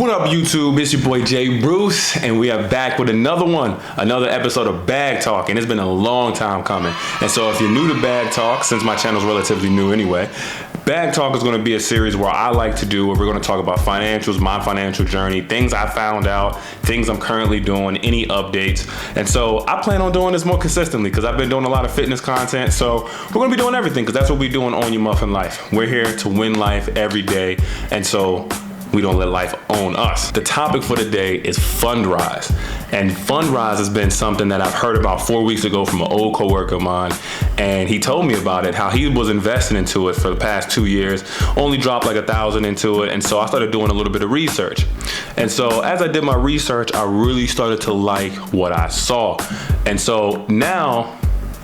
What up, YouTube? It's your boy Jay Bruce, and we are back with another episode of Bag Talk, and it's been a long time coming. And so if you're new to Bag Talk, since my channel's relatively new anyway, Bag Talk is going to be a series where I like to do, where we're going to talk about financials, my financial journey, things I found out, things I'm currently doing, any updates. And so I plan on doing this more consistently because I've been doing a lot of fitness content. So we're going to be doing everything because that's what we're doing on Your Muffin Life. We're here to win life every day. And so we don't let life own us. The topic for today is FundRise. And FundRise has been something that I've heard about 4 weeks ago from an old coworker of mine. And he told me about it, how he was investing into it for the past 2 years, only dropped like $1,000 into it. And so I started doing a little bit of research. And so as I did my research, I really started to like what I saw. And so now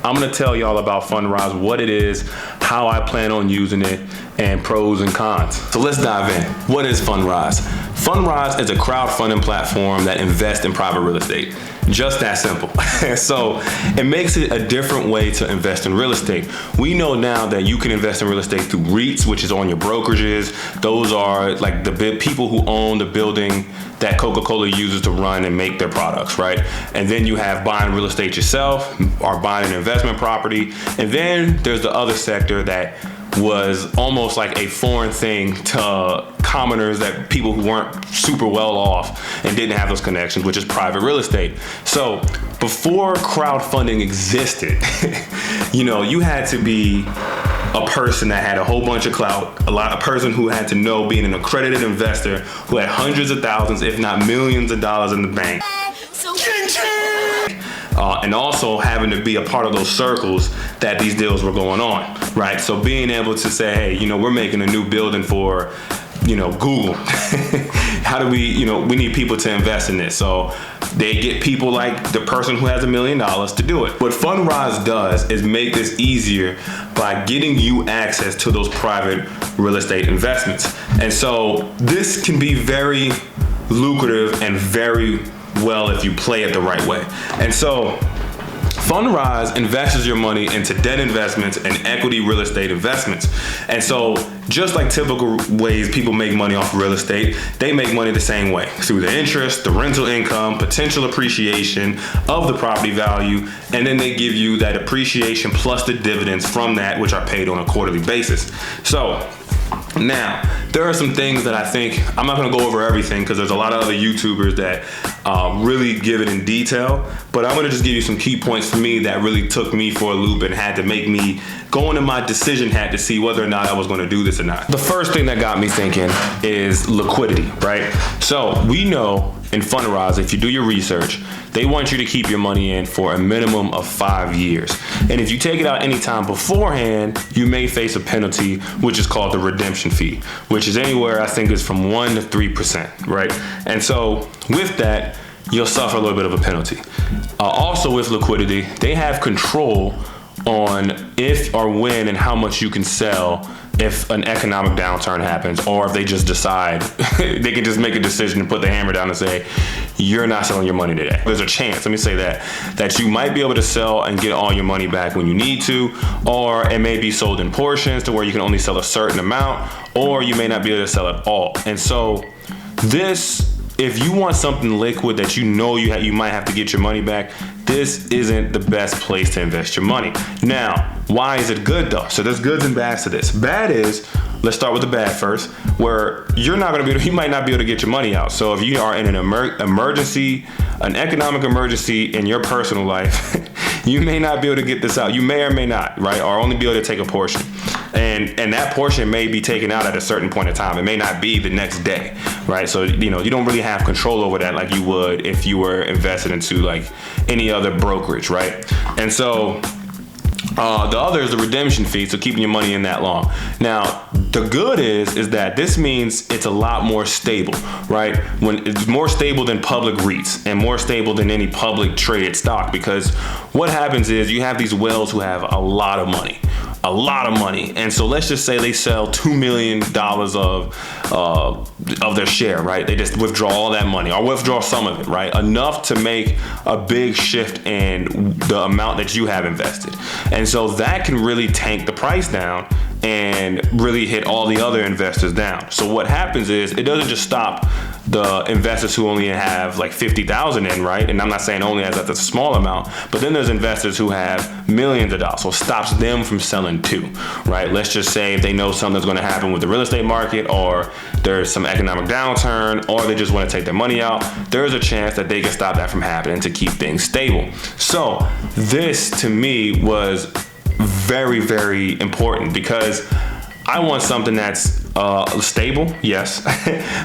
I'm gonna tell y'all about FundRise, what it is, how I plan on using it, and pros and cons. So let's dive in. What is FundRise? FundRise is a crowdfunding platform that invests in private real estate. Just that simple. So it makes it a different way to invest in real estate. We know now that you can invest in real estate through REITs, which is on your brokerages. Those are like the big people who own the building that Coca-Cola uses to run and make their products, right? And then you have buying real estate yourself or buying an investment property. And then there's the other sector that was almost like a foreign thing to commoners, that people who weren't super well off and didn't have those connections, which is private real estate. So before crowdfunding existed, you had to be a person that had a whole bunch of clout, a person who had to know, being an accredited investor who had hundreds of thousands, if not millions of dollars in the bank. And also having to be a part of those circles that these deals were going on, right? So being able to say, hey, we're making a new building for, Google. How do we need people to invest in this. So they get people like the person who has $1 million to do it. What FundRise does is make this easier by getting you access to those private real estate investments. And so this can be very lucrative and very well if you play it the right way. And so FundRise invests your money into debt investments and equity real estate investments. And so just like typical ways people make money off of real estate, they make money the same way, through the interest, the rental income, potential appreciation of the property value, and then they give you that appreciation plus the dividends from that, which are paid on a quarterly basis. So now, there are some things that I think, I'm not gonna go over everything because there's a lot of other YouTubers that really give it in detail, but I'm gonna just give you some key points for me that really took me for a loop and had to make me go into my decision hat to see whether or not I was gonna do this or not. The first thing that got me thinking is liquidity, right? So we know in FundRise, if you do your research, they want you to keep your money in for a minimum of 5 years. And if you take it out anytime beforehand, you may face a penalty, which is called the redemption fee, which is anywhere, I think, is from 1% to 3%, right? And so with that, you'll suffer a little bit of a penalty. Also with liquidity, they have control on if or when and how much you can sell if an economic downturn happens, or if they just decide, they can just make a decision and put the hammer down and say, you're not selling your money today. There's a chance, let me say that you might be able to sell and get all your money back when you need to, or it may be sold in portions to where you can only sell a certain amount, or you may not be able to sell it all. And so if you want something liquid that you might have to get your money back, this isn't the best place to invest your money. Now, why is it good though? So there's goods and bads to this. Bad is, let's start with the bad first, where you might not be able to get your money out. So if you are in an emergency, an economic emergency in your personal life, you may not be able to get this out. You may or may not, right? Or only be able to take a portion. And that portion may be taken out at a certain point in time. It may not be the next day, right? So, you don't really have control over that like you would if you were invested into like any other brokerage, right? And so the other is the redemption fee, so keeping your money in that long. Now, the good is that this means it's a lot more stable, right? When it's more stable than public REITs and more stable than any public traded stock, because what happens is you have these whales who have a lot of money. And so let's just say they sell $2 million of their share, right? They just withdraw all that money or withdraw some of it, right? Enough to make a big shift in the amount that you have invested. And so that can really tank the price down and really hit all the other investors down. So what happens is it doesn't just stop the investors who only have like 50,000 in, right? And I'm not saying only as that's a small amount, but then there's investors who have millions of dollars. So it stops them from selling too, right? Let's just say if they know something's going to happen with the real estate market, or there's some economic downturn, or they just want to take their money out, there's a chance that they can stop that from happening to keep things stable. So this to me was very, very important, because I want something that's stable, yes,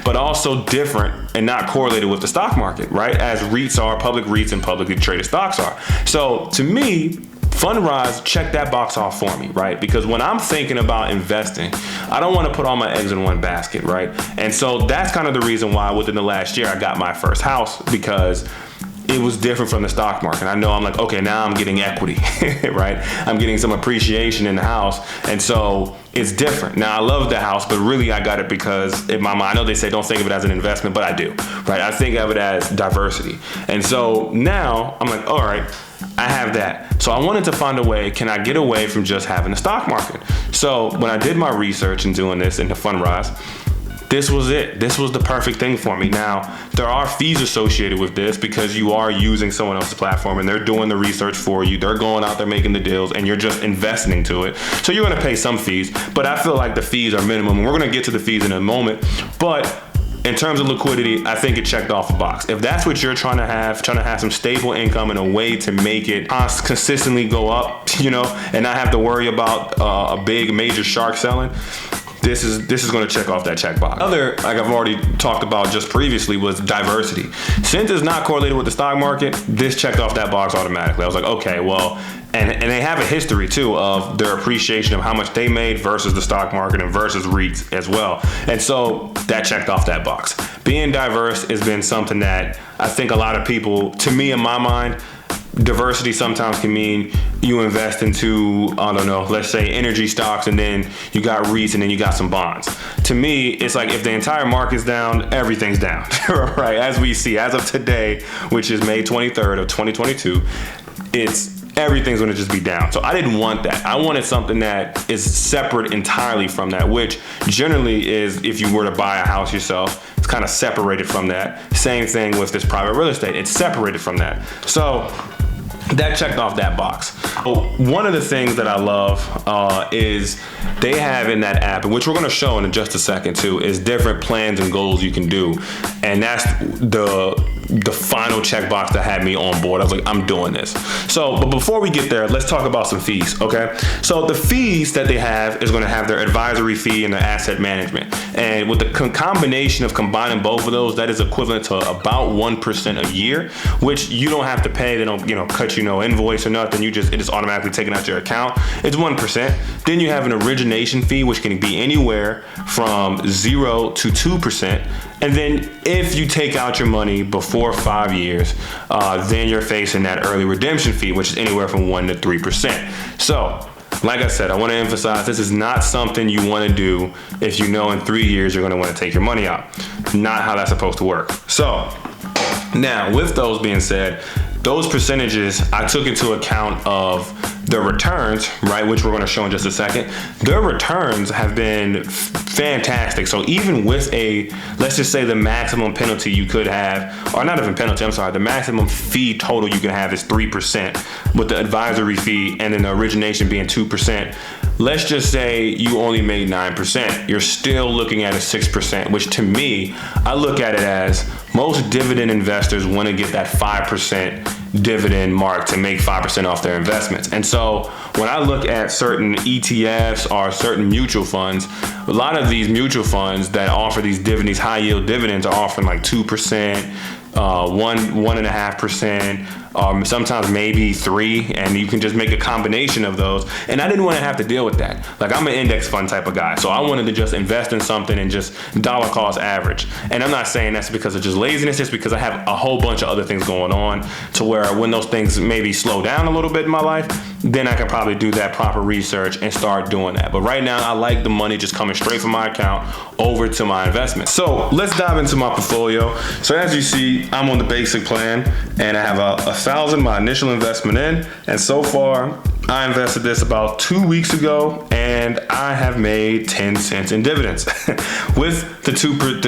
but also different and not correlated with the stock market, right? As REITs are, public REITs and publicly traded stocks are. So to me, FundRise checked that box off for me, right? Because when I'm thinking about investing, I don't want to put all my eggs in one basket, right? And so that's kind of the reason why within the last year I got my first house, because it was different from the stock market. I know I'm like, okay, now I'm getting equity, right? I'm getting some appreciation in the house. And so it's different. Now I love the house, but really I got it because in my mind, I know they say don't think of it as an investment, but I do, right? I think of it as diversity. And so now I'm like, all right, I have that. So I wanted to find a way, can I get away from just having the stock market? So when I did my research and doing this into FundRise, this was it. This was the perfect thing for me. Now, there are fees associated with this because you are using someone else's platform and they're doing the research for you. They're going out there making the deals and you're just investing into it. So you're going to pay some fees, but I feel like the fees are minimum. And we're going to get to the fees in a moment. But in terms of liquidity, I think it checked off the box. If that's what you're trying to have some stable income and a way to make it consistently go up, and not have to worry about a big major shark selling, this is going to check off that checkbox. Other, like I've already talked about just previously, was diversity. Since it's not correlated with the stock market, this checked off that box automatically. I was like, okay, well, and they have a history too of their appreciation of how much they made versus the stock market and versus REITs as well. And so that checked off that box. Being diverse has been something that I think a lot of people, to me in my mind, diversity sometimes can mean you invest into, I don't know, let's say energy stocks, and then you got REITs, and then you got some bonds. To me, it's like if the entire market's down, everything's down, right? As we see, as of today, which is May 23rd of 2022, everything's gonna just be down. So I didn't want that. I wanted something that is separate entirely from that, which generally is if you were to buy a house yourself, it's kind of separated from that. Same thing with this private real estate, it's separated from that. So that checked off that box. One of the things that I love is they have in that app, which we're going to show in just a second too, is different plans and goals you can do. And that's the final checkbox that had me on board. I was like, I'm doing this. So, but before we get there, let's talk about some fees, okay? So the fees that they have is going to have their advisory fee and their asset management. And with the combination of combining both of those, that is equivalent to about 1% a year, which you don't have to pay. They don't, cut you no invoice or nothing. It is automatically taken out your account. It's 1%. Then you have an origination fee, which can be anywhere from 0 to 2%. And then if you take out your money before 5 years, then you're facing that early redemption fee, which is anywhere from 1 to 3%. So, like I said, I want to emphasize this is not something you want to do if you know in 3 years you're going to want to take your money out. Not how that's supposed to work. So, now with those being said, those percentages I took into account of the returns, right, which we're going to show in just a second. Their returns have been fantastic. So even with let's just say the maximum penalty you could have, or not even penalty, I'm sorry, the maximum fee total you can have is 3% with the advisory fee and then the origination being 2%. Let's just say you only made 9%. You're still looking at a 6%, which to me, I look at it as most dividend investors want to get that 5% dividend mark to make 5% off their investments. And so when I look at certain ETFs or certain mutual funds, a lot of these mutual funds that offer these high yield dividends are offering like 2%, 1.5%, sometimes maybe 3%, and you can just make a combination of those. And I didn't want to have to deal with that. Like, I'm an index fund type of guy, so I wanted to just invest in something and just dollar cost average. And I'm not saying that's because of just laziness, it's because I have a whole bunch of other things going on to where when those things maybe slow down a little bit in my life, then I can probably do that proper research and start doing that. But right now, I like the money just coming straight from my account over to my investment. So let's dive into my portfolio. So as you see, I'm on the basic plan and I have 1,000, my initial investment in, and so far I invested this about 2 weeks ago, and I have made 10 cents in dividends with the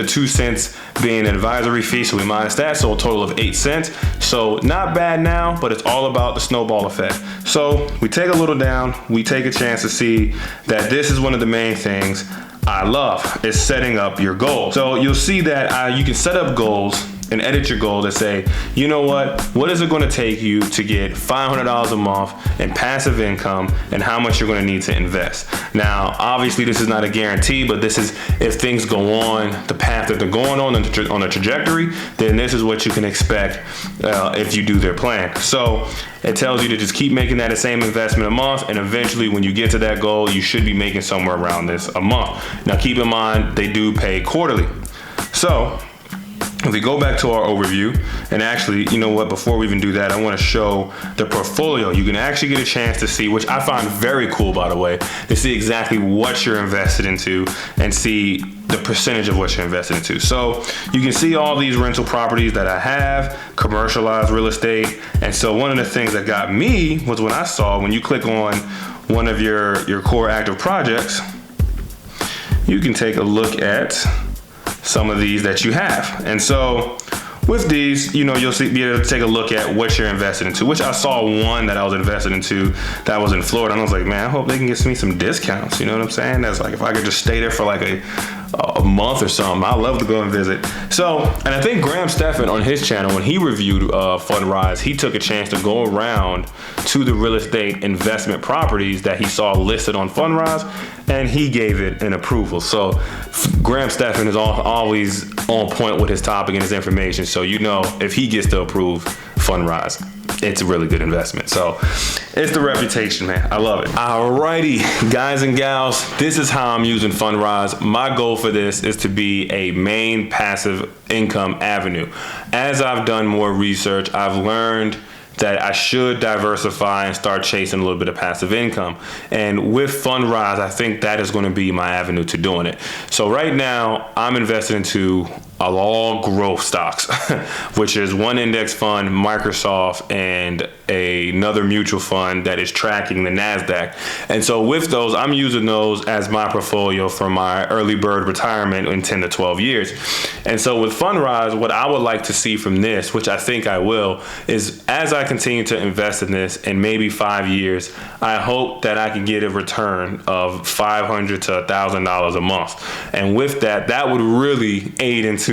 2 cents being an advisory fee. So we minus that, so a total of 8 cents. So not bad now, but it's all about the snowball effect. So we take a little down, we take a chance to see that this is one of the main things I love, is setting up your goals. So you'll see that you can set up goals and edit your goal to say, you know what is it going to take you to get $500 a month in passive income, and how much you're going to need to invest. Now, obviously this is not a guarantee, but this is if things go on the path that they're going on a trajectory, then this is what you can expect if you do their plan. So it tells you to just keep making that the same investment a month, and eventually when you get to that goal, you should be making somewhere around this a month. Now keep in mind, they do pay quarterly. So if we go back to our overview, and actually, you know what, before we even do that, I want to show the portfolio. You can actually get a chance to see, which I find very cool, by the way, to see exactly what you're invested into and see the percentage of what you're invested into. So you can see all these rental properties that I have, commercialized real estate. And so one of the things that got me was when I saw, when you click on one of your core active projects, you can take a look at some of these that you have. And so with these, you know, you'll be able to take a look at what you're invested into, which I saw one that I was invested into that was in Florida. And I was like, man, I hope they can get me some discounts. You know what I'm saying? That's like, if I could just stay there for like a month or something, I'd love to go and visit. So, and I think Graham Stephan on his channel, when he reviewed FundRise, he took a chance to go around to the real estate investment properties that he saw listed on FundRise, and he gave it an approval. So Graham Stephan is always on point with his topic and his information. So you know, if he gets to approve FundRise, it's a really good investment. So it's the reputation, man. I love it. Alrighty, guys and gals, this is how I'm using FundRise. My goal for this is to be a main passive income avenue. As I've done more research, I've learned that I should diversify and start chasing a little bit of passive income. And with FundRise, I think that is going to be my avenue to doing it. So right now, I'm invested into all growth stocks, which is one index fund, Microsoft, and another mutual fund that is tracking the NASDAQ. And so with those, I'm using those as my portfolio for my early bird retirement in 10 to 12 years. And so with FundRise, what I would like to see from this, which I think I will, is as I continue to invest in this in maybe 5 years, I hope that I can get a return of $500 to $1,000 a month. And with that, that would really aid into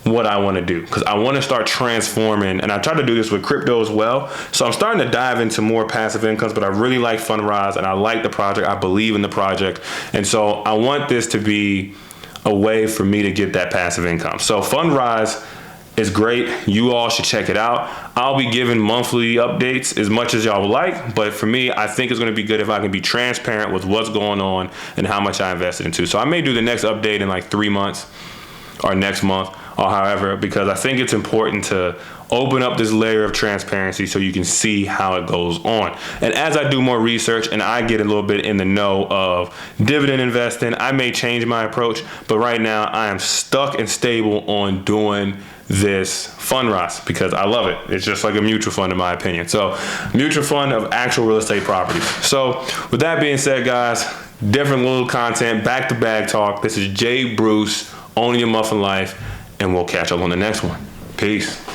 what I want to do, because I want to start transforming, and I try to do this with crypto as well. So I'm starting to dive into more passive incomes, but I really like FundRise and I like the project. I believe in the project. And so I want this to be a way for me to get that passive income. So FundRise is great. You all should check it out. I'll be giving monthly updates as much as y'all would like, but for me, I think it's going to be good if I can be transparent with what's going on and how much I invested into. So I may do the next update in like 3 months or next month or however, because I think it's important to open up this layer of transparency so you can see how it goes on. And as I do more research and I get a little bit in the know of dividend investing, I may change my approach, but right now I am stuck and stable on doing this FundRise because I love it. It's just like a mutual fund in my opinion. So mutual fund of actual real estate properties. So with that being said, guys, different little content, back to bag talk. This is Jay Bruce, owning your muffin life, and we'll catch up on the next one. Peace.